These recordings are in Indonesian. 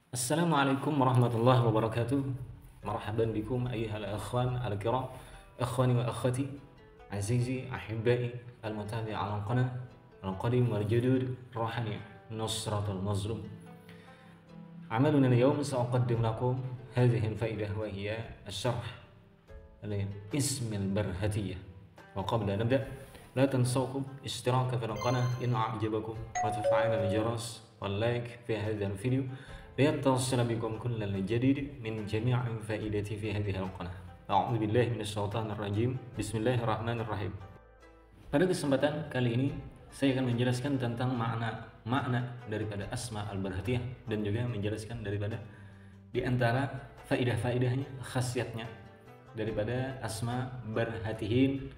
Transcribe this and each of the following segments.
Assalamualaikum warahmatullahi wabarakatuh. Marhaban bikum ayyuhal akhwan al-kiram, akhwani wa akhwati, azizi ahibbai al-mutabi ala al-qanah al-qadim wal jadud rohani nusratul mazlum. عملنا اليوم سأقدم لكم هذه الفائدة وهي الشرح الاسم البرهتية. وقبل أن نبدأ لا تنسوكم اشتراك في القناة إن أعجبكم وتفعيل الجرس واللايك في هذا الفيديو ليتصل بكم كل الجديد من جميع الفائدة في هذه القناة. أعوذ بالله من الشيطان الرجيم. بسم الله الرحمن الرحيم. Pada kesempatan kali ini saya akan menjelaskan tentang makna daripada asma al-barhatiyah dan juga menjelaskan daripada di antara faidah-faidahnya, khasiatnya daripada asma barhatihin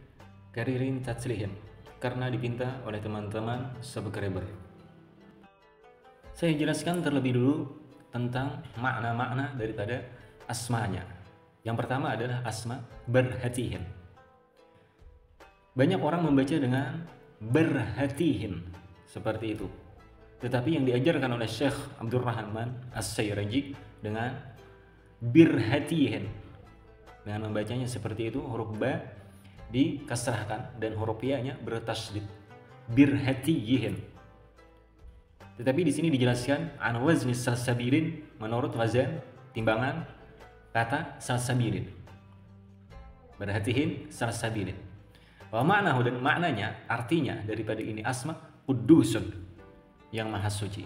karirin tatslihin karena dipinta oleh teman-teman subscriber. Saya jelaskan terlebih dulu tentang makna-makna daripada asmanya. Yang pertama adalah asma barhatihin. Banyak orang membaca dengan barhatihin seperti itu. Tetapi yang diajarkan oleh Syekh Abdurrahman As-Sayraji dengan birhatihin, dengan membacanya seperti itu, huruf ba dikasrahkan dan huruf ya-nya bertasydid, birhatiyin. Tetapi di sini dijelaskan an wazni salsabilin, menurut wazan timbangan kata salsabilin, berhatihin salsabilin. Wa ma'nahu, dan maknanya, artinya daripada ini asma qudusun, yang maha suci,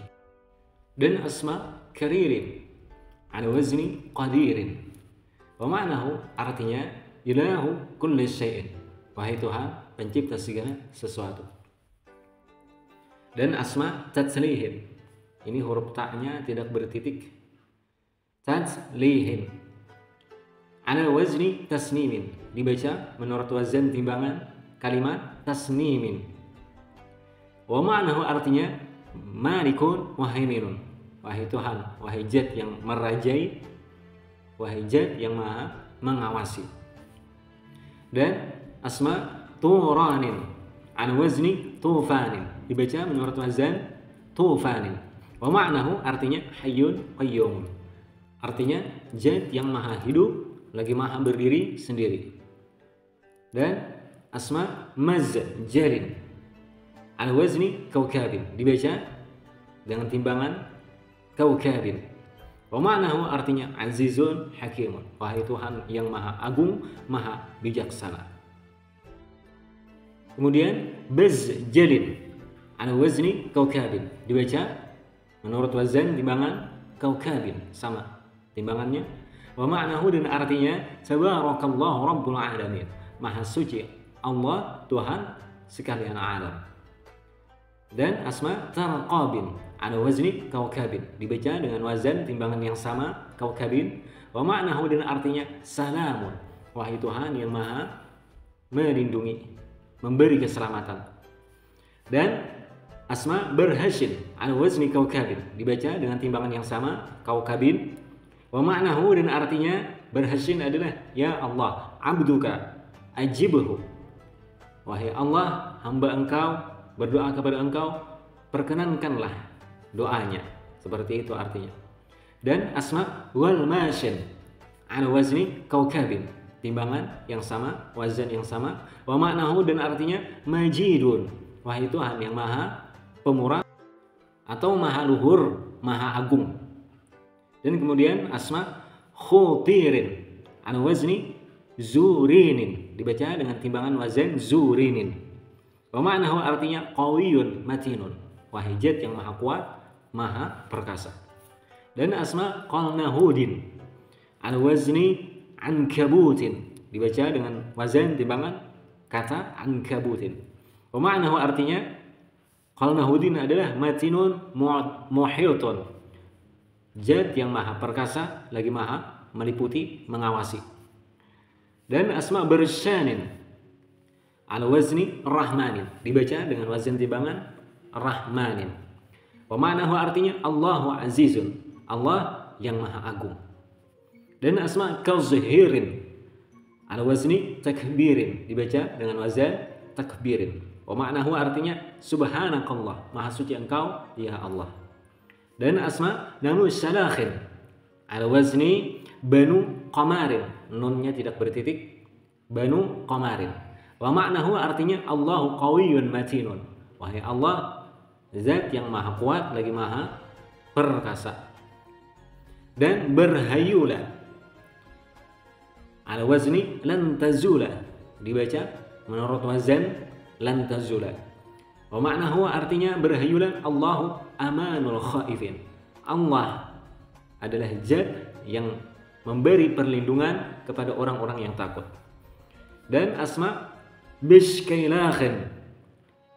dan asma karirin an wazni qadirin. Wa ma'nahu, artinya ilahu kulli syai'in, wahai Tuhan pencipta segala sesuatu. Dan asma tatslihin, ini huruf ta-nya tidak bertitik, tatslihin ala wazni tasnimin, dibaca menurut wazan timbangan kalimat tasnimin. Wa ma'nahu, artinya malikun wahaiminun, wahai Tuhan, wahai Zat yang merajai, wahai Zat yang maha mengawasi. Dan asma turanin an wazni tufanin, dibaca menurut wazan tufanin. Wa ma'nahu, artinya hayyun qayyum, artinya Zat yang maha hidup lagi maha berdiri sendiri. Dan asma mazjarin al wazni kaukabin, dibaca dengan timbangan kaukabin. Wa ma'nahu, artinya azizun hakimun, wahai Tuhan yang maha agung, maha bijaksana. Kemudian bazjalin al wazni kaukabin, dibaca menurut wazan timbangan kaukabin, sama timbangannya. Wa ma'nahu, dan artinya tabarakallahu rabbul alamin, maha suci Allah Tuhan sekalian alam. Dan asma tarqabin ala wazni kaukabin, dibaca dengan wazan timbangan yang sama kaukabin. Wa ma'nahu, dan artinya salamun, wahai Tuhan yang maha melindungi, memberi keselamatan. Dan asma barhashin ala wazni kaukabin, dibaca dengan timbangan yang sama kaukabin. Wa ma'nahu, dan artinya barhashin adalah ya Allah abduka ajibhu, wahai Allah hamba engkau berdoa kepada engkau, perkenankanlah doanya, seperti itu artinya. Dan asma wal mashin ala wazni kaukabin, timbangan yang sama, wazan yang sama. Wa ma'nahu, dan artinya majidun, wahai Tuhan yang maha pemurah atau maha luhur, maha agung. Dan kemudian asma khutirin ala wazni zurinin, dibaca dengan timbangan wazan zurinin. Wa ma'nahu, artinya qawiyun matinun, wahai Zat yang maha kuat, maha perkasa. Dan asma qalnahudin ala wazni ankabutin, dibaca dengan wazan timbangan kata ankabutin. Wa ma'nahu, artinya qalnahudin adalah matinun muhitun, Zat yang maha perkasa lagi maha meliputi, mengawasi. Dan asma bersyanin ala wazni rahmanin, dibaca dengan wazan timbangan rahmanin. Wa ma'nahu, artinya Allahu azizun, Allah yang maha agung. Dan asma kazhirin ala wazni takbirin, dibaca dengan wazan takbirin. Wa ma'nahu, artinya subhanakallah, maha suci engkau ya Allah. Dan Asma Banu Salakhin ala wazni Banu Qamarin, nunnya tidak bertitik, Banu Qamarin. Wa ma'nahu artinya Allahu qawiyyun matinun. Wahai Allah, zat yang maha kuat lagi maha perkasa. Dan berhayula ala wazni lan tazula, dibaca menurut wazan lan tazula. Wa ma'nahu artinya berhayula Allahu amanul khaifin. Allah adalah zat yang memberi perlindungan kepada orang-orang yang takut. Dan Asma Bishkailakhin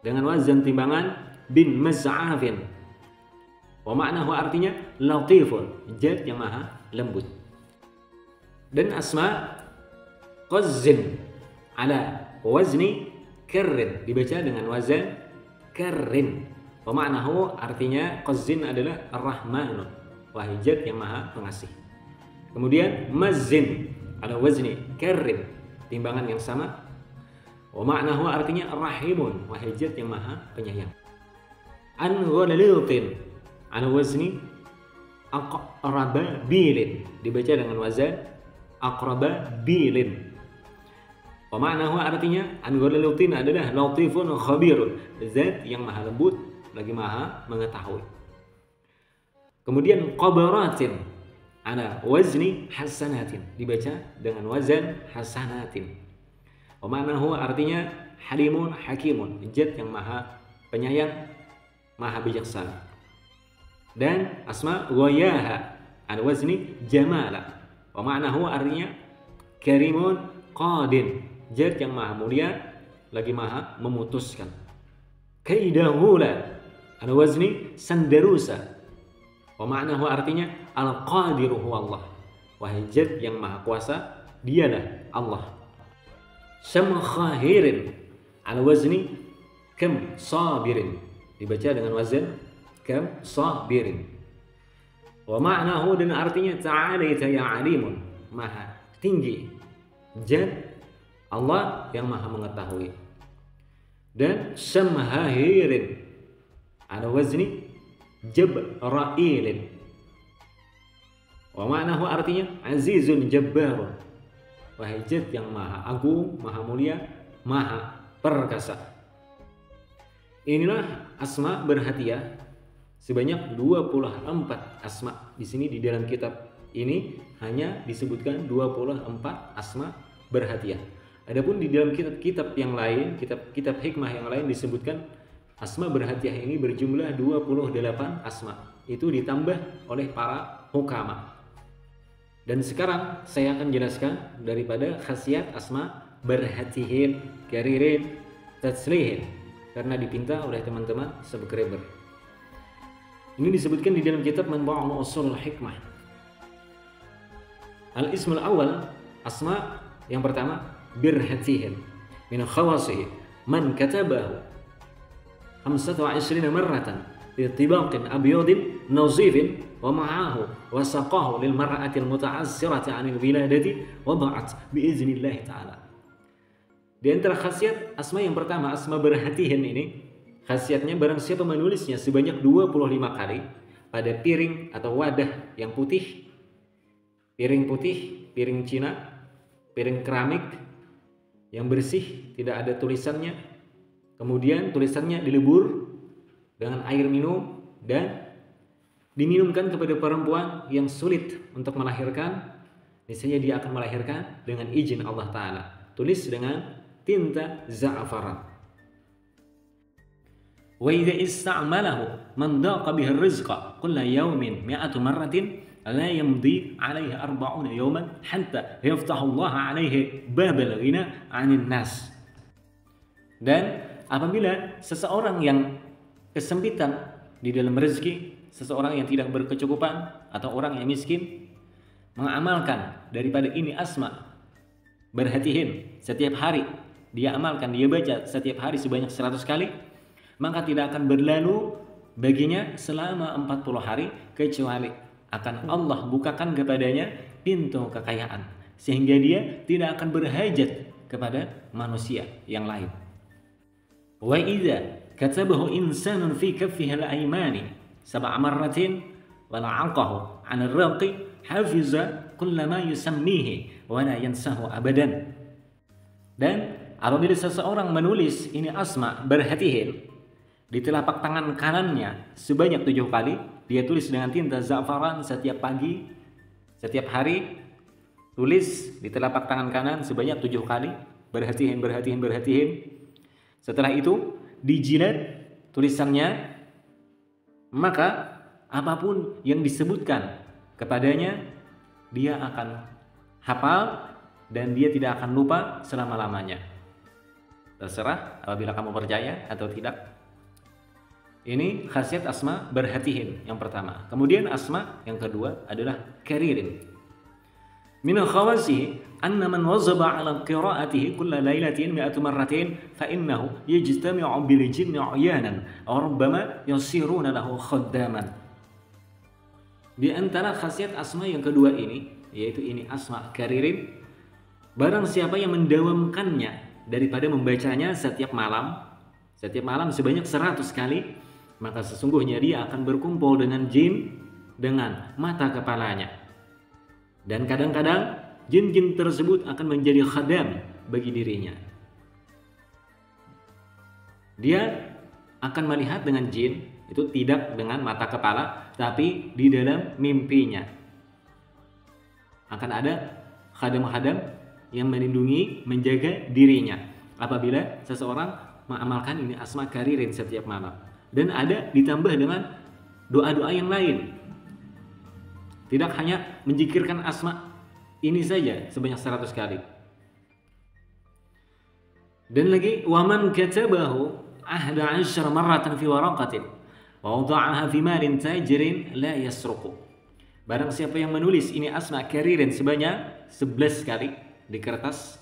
dengan wazan timbangan bin Maz'afin. Wa ma'nahu artinya latifun, zat yang maha lembut. Dan Asma Qazzin ala wazni Karrin, dibaca dengan wazan Karrin. Wa ma'nahu artinya Qazzin adalah Ar-Rahmanu, wahai zat yang maha pengasih. Kemudian Mazzin ala wazni Karrin, timbangan yang sama. Wa ma'nahu artinya Rahimun, wahai zat yang maha penyayang. An ghalitin ala wazni aqrababilin, dibaca dengan wazan aqrababilin. Wa ma'nahu artinya an ghalitin adalah latifun khabirun, zat yang maha lembut lagi maha mengetahui. Kemudian qabaratin ala wazni hasanatin, dibaca dengan wazan hasanatin. Wa ma'nahu artinya halimun hakimun, zat yang maha penyayang, maha bijaksana. Dan Asma Ghayaha ala wazni jamala. Wa ma'nahu artinya karimun qadin, zat yang maha mulia lagi maha memutuskan. Kaidahula ala wazni sandarusa. Wa ma'nahu artinya al-qadiru huwa Allah, wahai zat yang maha kuasa, dialah Allah. Syamkhahirin ala wazni kam sabirin, dibaca dengan wazan kam sabirin. Wa ma'nahu, dan artinya ta'alaita ya alimun, maha tinggi zat Allah yang maha mengetahui. Dan syamhahirin ala wazni jabrailin. Wa ma'nahu artinya azizun jabbarun, wahai zat yang maha agung, maha mulia, maha perkasa. Inilah Asma berhadiah sebanyak 24 asma. Di sini di dalam kitab ini hanya disebutkan 24 asma berhadiah. Adapun di dalam kitab-kitab yang lain, kitab hikmah yang lain disebutkan asma berhadiah ini berjumlah 28 asma. Itu ditambah oleh para hukama. Dan sekarang saya akan jelaskan daripada khasiat asma berhatihin, karirin, tatslihin, karena dipinta oleh teman-teman subscriber. Ini disebutkan di dalam kitab Manba'ul Ushul Hikmah. Al-ismul awal, asma yang pertama berhatihin, min khawasihi man katabahu 25 marratan bi tibaqin abyadin nazifin wa ma'ahu wa saqahu lil mar'atil muta'assirati 'anil wiladati wa ba'at bi iznillah ta'ala. Di antara khasiat asma yang pertama, asma berhatihin ini, khasiatnya barang siapa menulisnya sebanyak 25 kali pada piring atau wadah yang putih, piring putih, piring Cina, piring keramik yang bersih, tidak ada tulisannya, kemudian tulisannya dilebur dengan air minum dan diminumkan kepada perempuan yang sulit untuk melahirkan, niscaya dia akan melahirkan dengan izin Allah Ta'ala. Tulis dengan tinta za'afaran. Wa idza ista'malahu man daqa bihi ar-rizqa kulla yawmin 100 marratin la yamdi 'alayhi 40 yawman hatta yaftahu Allah 'alayhi babal ghina 'anil nas. Dan apabila seseorang yang kesempitan di dalam rezeki, seseorang yang tidak berkecukupan atau orang yang miskin mengamalkan daripada ini asma berhatihin setiap hari, dia amalkan, dia baca setiap hari sebanyak 100 kali, maka tidak akan berlalu baginya selama 40 hari kecuali akan Allah bukakan kepadanya pintu kekayaan, sehingga dia tidak akan berhajat kepada manusia yang lain. Wa idza katabahu insanun fi kaffihi al-aymani 7 marratin wa la'aqahu 'an ar-raqi hafiza kullama yusammihi wa la yansahu abadan. Dan apabila seseorang menulis ini Asma berhatihin di telapak tangan kanannya sebanyak 7 kali, dia tulis dengan tinta za'faran setiap pagi, setiap hari, tulis di telapak tangan kanan sebanyak 7 kali, berhatihin. Setelah itu dijilat tulisannya, maka apapun yang disebutkan kepadanya dia akan hafal dan dia tidak akan lupa selama-lamanya. Terserah apabila kamu percaya atau tidak. Ini khasiat Asma berhatihin yang pertama. Kemudian Asma yang kedua adalah karirin. Min khawasihi anna man wazaba ala qira'atihi kulla lailatin 100 marratin fa innahu yajtami'u bil jinni 'yanan aw rubbama yasiruna lahu khaddaman. Di antara khasiat Asma yang kedua ini, yaitu ini Asma karirin, barang siapa yang mendawamkannya daripada membacanya setiap malam sebanyak 100 kali, maka sesungguhnya dia akan berkumpul dengan jin dengan mata kepalanya. Dan kadang-kadang jin-jin tersebut akan menjadi khadam bagi dirinya. Dia akan melihat dengan jin, itu tidak dengan mata kepala, tapi di dalam mimpinya. Akan ada khadam-khadam yang melindungi, menjaga dirinya apabila seseorang mengamalkan ini Asma karirin setiap malam. Dan ada ditambah dengan doa-doa yang lain. Tidak hanya mendzikirkan Asma ini saja sebanyak 100 kali. Dan lagi waman katabahu 11 marratan fi waraqatin wa wada'aha fi malin tajirin la yasruqu. Barang siapa yang menulis ini Asma karirin sebanyak 11 kali di kertas,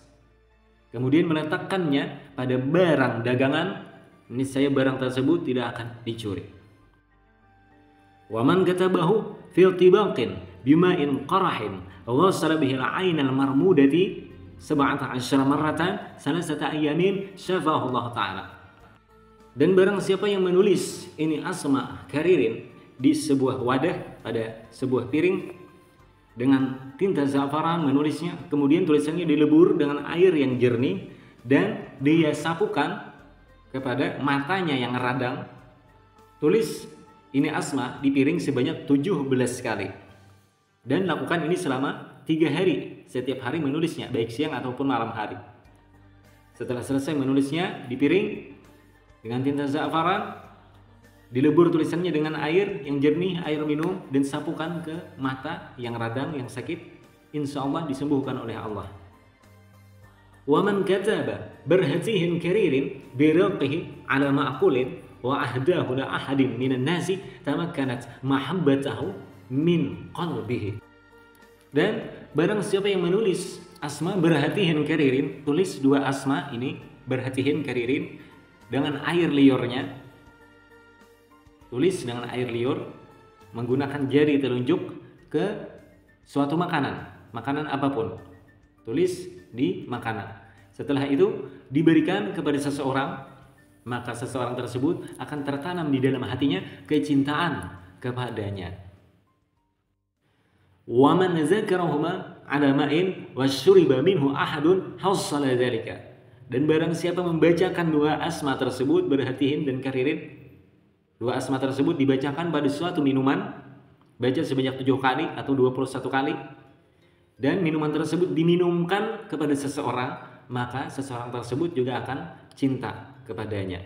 kemudian meletakkannya pada barang dagangan, niscaya barang tersebut tidak akan dicuri. Wa man katabahu fi tibaqin bima'in qarahin wasala bihi al-'ain al-marmudati 17 marratan salasata ayamin syafahu Allah taala. Dan barang siapa yang menulis ini Asma karirin di sebuah wadah, pada sebuah piring, dengan tinta za'faran menulisnya, kemudian tulisannya dilebur dengan air yang jernih dan dia sapukan kepada matanya yang radang, tulis ini Asma di piring sebanyak 17 kali. Dan lakukan ini selama 3 hari, setiap hari menulisnya, baik siang ataupun malam hari. Setelah selesai menulisnya di piring dengan tinta za'faran, dilebur tulisannya dengan air yang jernih, air minum, dan sapukan ke mata yang radang, yang sakit, insya Allah disembuhkan oleh Allah. Wa man kataba berhatihin karirin biraqihi ala ma'qulin wa ahdahu la ahadin minan nasi tamakkanat mahabbatahu min qalbihi. Dan barang siapa yang menulis Asma berhatihin karirin, tulis 2 Asma ini berhatihin karirin dengan air liurnya, tulis dengan air liur menggunakan jari telunjuk ke suatu makanan apapun, tulis di makanan. Setelah itu diberikan kepada seseorang, maka seseorang tersebut akan tertanam di dalam hatinya kecintaan kepadanya. Wa man zakarahuma 'ala ma'in wasyuriba minhu ahadun hassala dzalika. Dan barang siapa membacakan 2 Asma tersebut berhatihin dan karirin, 2 Asma tersebut dibacakan pada suatu minuman, baca sebanyak 7 kali atau 21 kali, dan minuman tersebut diminumkan kepada seseorang, maka seseorang tersebut juga akan cinta kepadanya.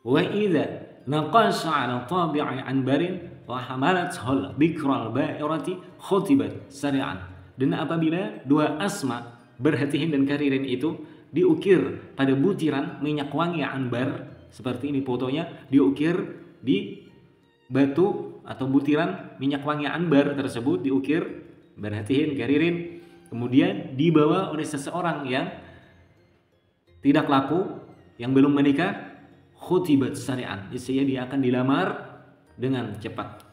Wa idza naqasha 'ala tabi'i anbarin wa hamalathu bikral ba'irati khutibat sari'an. Dan apabila 2 Asma berhatihin dan karirin itu diukir pada butiran minyak wangi anbar, seperti ini fotonya, diukir di batu atau butiran minyak wangi anbar tersebut, diukir berhatihin karirin, kemudian dibawa oleh seseorang yang tidak laku, yang belum menikah, khutibat sari'an, niscaya dia akan dilamar dengan cepat.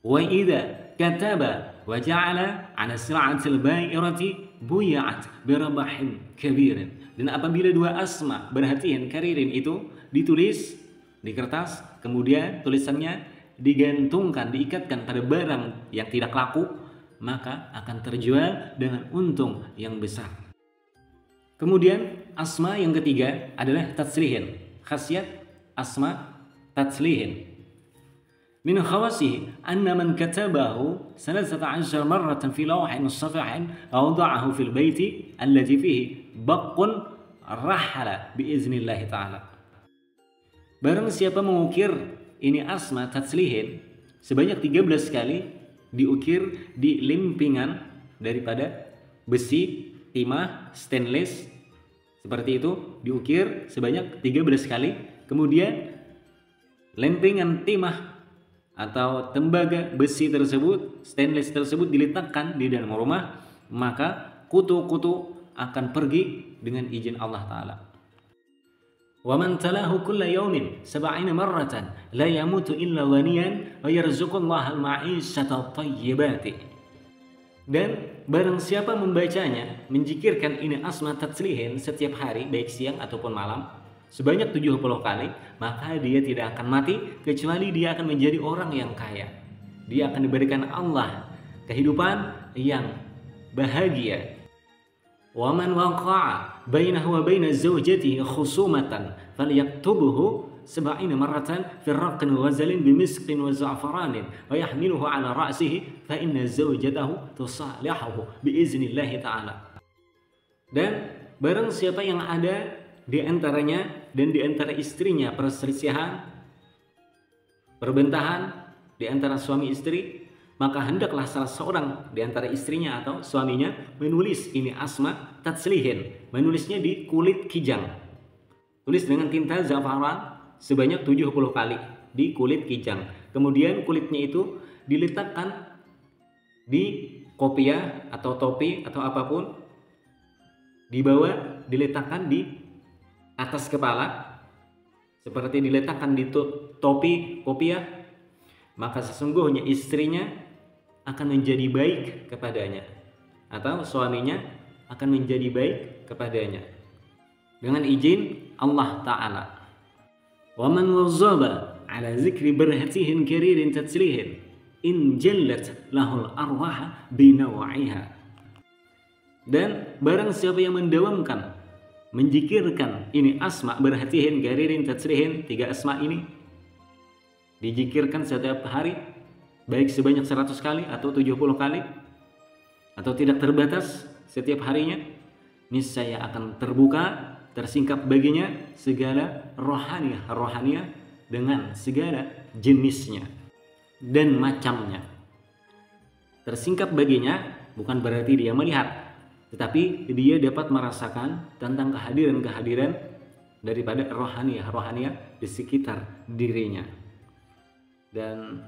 Wa idza kataba wa ja'ala 'ala sir'atil ba'irati buya'at birabahin kabirin. Dan apabila 2 Asma berhatihin karirin itu ditulis di kertas, kemudian tulisannya digantungkan, diikatkan pada barang yang tidak laku, maka akan terjual dengan untung yang besar. Kemudian asma yang ketiga adalah tatslihin. Khasiat asma tatslihin. Min khawasihi anna man katabahu 13 marratan fi lawhin safihin awda'ahu fil baiti alladhi fihi baqqun rahala biiznillah ta'ala. Barang siapa mengukir ini asma tatslihin sebanyak 13 kali, diukir di limpingan daripada besi, timah, stainless, seperti itu, diukir sebanyak 13 kali, kemudian lempingan timah atau tembaga besi tersebut, stainless tersebut diletakkan di dalam rumah, maka kutu-kutu akan pergi dengan izin Allah Ta'ala. Wa man talahu kulla yawmin 70 marratan la yamutu illa ghaniyan wa yarzuqullaha al-ma'ishata at-tayyibati. Dan barang siapa membacanya, menzikirkan ini asma tatslihin setiap hari, baik siang ataupun malam, sebanyak 70 kali, maka dia tidak akan mati kecuali dia akan menjadi orang yang kaya. Dia akan diberikan Allah kehidupan yang bahagia. Wa man waqa'a bainahu wa baina zawjatihi khusumatan falyaktubhu 70 marratan fi raqin wa ghazalin bimisqin wa za'faranin wa yahmiluhu ala ra'sihi fa inna zawjatahu tusalihuhu biiznillah ta'ala. Dan barang siapa yang ada di antaranya dan di antara istrinya perselisihan, perbentahan di antara suami istri, maka hendaklah salah seorang di antara istrinya atau suaminya menulis ini asma tatslihin, menulisnya di kulit kijang. Tulis dengan tinta za'faran sebanyak 70 kali di kulit kijang. Kemudian kulitnya itu diletakkan di kopiah atau topi atau apapun, di bawah diletakkan di atas kepala, seperti diletakkan di topi kopiah, maka sesungguhnya istrinya akan menjadi baik kepadanya atau suaminya akan menjadi baik kepadanya dengan izin Allah Ta'ala. Wa man wazaba ala zikri barhatihin karirin tatslihin in jallat lahul arwah binawa'iha. Dan barang siapa yang mendawamkan menjikirkan ini asma barhatihin karirin tatslihin, 3 asma ini dijikirkan setiap hari, baik sebanyak 100 kali atau 70 kali atau tidak terbatas setiap harinya, niscaya akan terbuka, tersingkap baginya segala rohaniah dengan segala jenisnya dan macamnya. Tersingkap baginya bukan berarti dia melihat, tetapi dia dapat merasakan tentang kehadiran daripada rohaniah di sekitar dirinya. Dan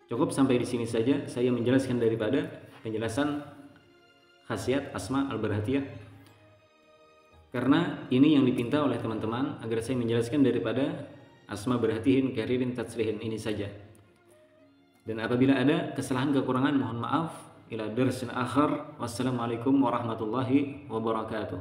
cukup sampai di sini saja saya menjelaskan daripada penjelasan khasiat asma al-barhatiyah, karena ini yang dipinta oleh teman-teman agar saya menjelaskan daripada asma barhatihin karirin tatslihin ini saja. Dan apabila ada kesalahan kekurangan mohon maaf. Ila darsin akhar. Wassalamualaikum warahmatullahi wabarakatuh.